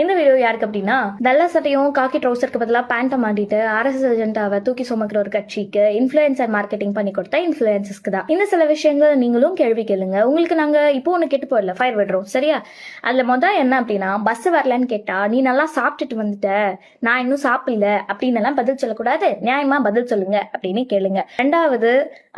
இந்த வீடியோ யாருக்கு அப்படின்னா, வெள்ளை சட்டையும் காக்கி ட்ரௌசருக்கு பதிலாக பேண்ட்டை மாட்டிட்டு ஆர்எஸ்எஸ் ஏஜென்ட்டாவை தூக்கி சுமக்கிற ஒரு கட்சிக்கு இன்ஃப்ளூயன்சர் மார்க்கெட்டிங் பண்ணி கொடுத்த இன்ஃப்ளூயன்சஸ்க்கு தான் இந்த சில விஷயங்கள் நீங்களும் கேள்வி கேளுங்க. உங்களுக்கு நாங்க இப்போ ஒன்று கெட்டு போயிடல, ஃபயர் விடுறோம் சரியா? அதுல மொதல் என்ன அப்படின்னா, பஸ் வரலன்னு கேட்டா நீ நல்லா சாப்பிட்டுட்டு வந்துட்ட, நான் இன்னும் சாப்பிடல அப்படின்னு எல்லாம் பதில் சொல்லக்கூடாது, நியாயமா பதில் சொல்லுங்க அப்படின்னு கேளுங்க. ரெண்டாவது,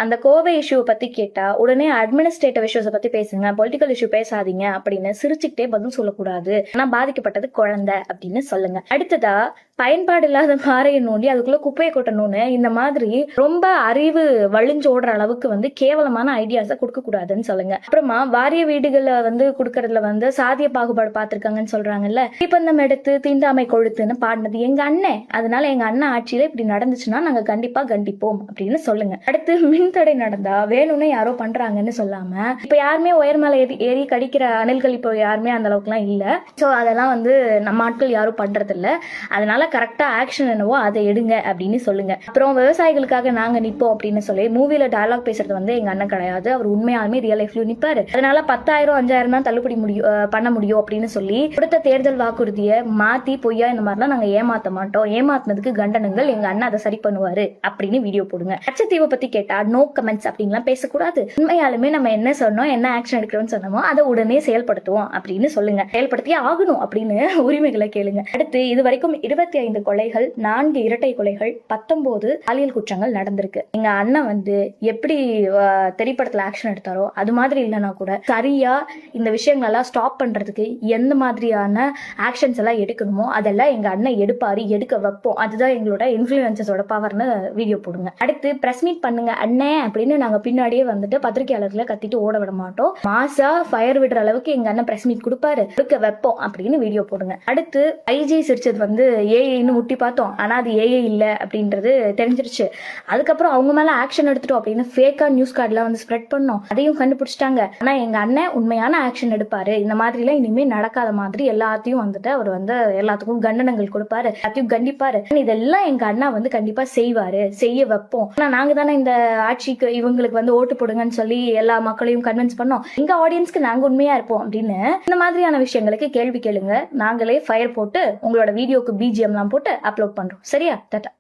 அந்த கோவை இஷ்யூ பத்தி கேட்டா உடனே அட்மினிஸ்ட்ரேட்டிவ் இஷ்யூஸை பத்தி பேசுங்க, பொலிட்டிக்கல் இஷ்யூ பேசாதீங்க அப்படின்னு சிரிச்சுக்கிட்டே பதில் சொல்லக்கூடாது, ஆனா பாதிக்கப்பட்டது குழந்தை அப்படின்னு சொல்லுங்க. அடுத்ததா, பயன்பாடு இல்லாத பாறையை நோண்டி அதுக்குள்ள குப்பையை கொட்டணும்னு இந்த மாதிரி ரொம்ப அறிவு வழிஞ்சோடுற அளவுக்கு கேவலமான ஐடியாஸை கொடுக்க கூடாதுன்னு சொல்லுங்க. அப்புறமா வாரிய வீடுகளை கொடுக்கறதுல சாதிய பாகுபாடு பார்த்திருக்காங்கன்னு சொல்றாங்கல்ல, தீப்பந்தம் எடுத்து தீண்டாமை கொழுத்துன்னு பாடினது எங்க அண்ணன், அதனால எங்க அண்ணன் ஆட்சியில இப்படி நடந்துச்சுன்னா நாங்க கண்டிப்பா கண்டிப்போம் அப்படின்னு சொல்லுங்க. அடுத்து, மின்தடை நடந்தா வேணும்னு யாரோ பண்றாங்கன்னு சொல்லாம, இப்ப யாருமே உயர் மேல ஏறி கடிக்கிற அணில்கள் இப்போ யாருமே அந்த அளவுக்கு எல்லாம் இல்ல. சோ அதெல்லாம் நம்ம ஆட்கள் யாரும் பண்றது இல்ல, அதனால கரெக்டா ஆக்ஷன் என்னவோ அதை எடுங்க அப்படின்னு சொல்லுங்க. அப்புறம் விவசாயிகளுக்காக நாங்க நிப்போம் அப்படின்னு சொல்லி மூவில டயலாக் பேசுறது எங்க அண்ணன் கிடையாது, அவர் உண்மையாலுமே ரியல் லைஃப்லயும் நிப்பாரு. அதனால 10,000 5,000 தான் தள்ளுபடி பண்ண முடியும் அப்படின்னு சொல்லி கொடுத்த தேர்தல் வாக்குறுதியை மாத்தி பொய்யா இந்த மாதிரிலாம் நாங்க ஏமாத்த மாட்டோம், ஏமாத்தினதுக்கு கண்டனங்கள், எங்க அண்ணன் அதை சரி பண்ணுவாரு அப்படின்னு வீடியோ போடுங்க. கச்சத்தீவை பத்தி கேட்டா நோ கமெண்ட்ஸ் அப்படின்லாம் பேசக்கூடாது, உண்மையாலுமே நம்ம என்ன சொன்னோம், என்ன ஆக்ஷன் எடுக்கிறோம்னு சொன்னோமோ அதை உடனே செயல்படுத்துவோம் அப்படின்னு சொல்லுங்க. செயல்படுத்தியே ஆகணும் அப்படின்னு உரிமைகளை கேளுங்க. அடுத்து, இது வரைக்கும் 25 கொலைகள், 4 இரட்டை கொலைகள், 19 பாலியல் குற்றங்கள் நடந்திருக்கு. எங்க அண்ணன் எப்படி திரைப்படத்துல ஆக்ஷன் எடுத்தாரோ அது மாதிரி இல்லைன்னா கூட சரியா இந்த விஷயங்கள் எல்லாம் ஸ்டாப் பண்றதுக்கு எந்த மாதிரியான ஆக்ஷன்ஸ் எல்லாம் எடுக்கணுமோ அதெல்லாம் எங்க அண்ணன் எடுப்பாரு, எடுக்க வைப்போம். அதுதான் எங்களோட இன்ஃப்ளூயன்சஸோட பவர்னு வீடியோ போடுங்க. அடுத்து, பிரஸ் மீட் பண்ணுங்க அண்ணே அப்படின்னு நாங்க பின்னாடியே பத்திரிகையாளர்களை கத்திட்டு ஓட விட மாட்டோம், மாசா ஃபயர் விடுற அளவுக்கு எங்க அண்ணன் பிரஸ் மீட் கொடுப்பாரு, எடுக்க வைப்போம் அப்படின்னு வீடியோ போடுங்க. அடுத்து, ஐஜி சிரிச்சது ஏஐன்னு முட்டி பார்த்தோம், ஆனா அது ஏஐ இல்ல அப்படின்றது தெரிஞ்சிருச்சு. அதுக்கப்புறம் அவங்க மேல ஆக்ஷன் எடுத்துட்டோம் அப்படின்னு ஃபேக்கா நியூஸ் கார்டுலாம் ஸ்ப்ரெட் பண்ணோம், அதையும் கண்டுபிடிச்சிட்டாங்க. ஆனா எங்க அண்ணன் உண்மையான ஆக்ஷன் எடுப்பாரு, இந்த மாதிரி எல்லாம் இனிமே நடக்காத மாதிரி எல்லாத்தையும் அவர் எல்லாத்துக்கும் கண்டனங்கள் கொடுப்பாரு, எல்லாத்தையும் கண்டிப்பாரு. இதெல்லாம் எங்க அண்ணா கண்டிப்பா செய்வாரு, செய்ய வைப்போம். ஆனா நாங்க தானே இந்த ஆட்சிக்கு இவங்களுக்கு ஓட்டு போடுங்கன்னு சொல்லி எல்லா மக்களையும் கன்வின்ஸ் பண்ணோம், எங்க ஆடியன்ஸ்க்கு நாங்க உண்மையா இருப்போம் அப்படின்னு இந்த மாதிரியான விஷயங்களுக்கு கேள்வி கேளுங்க. நாங்களே ஃபயர் போட்டு உங்களோட வீடியோக்கு பிஜிஎம்லாம் போட்டு அப்லோட் பண்றோம் சரியா? டாடா.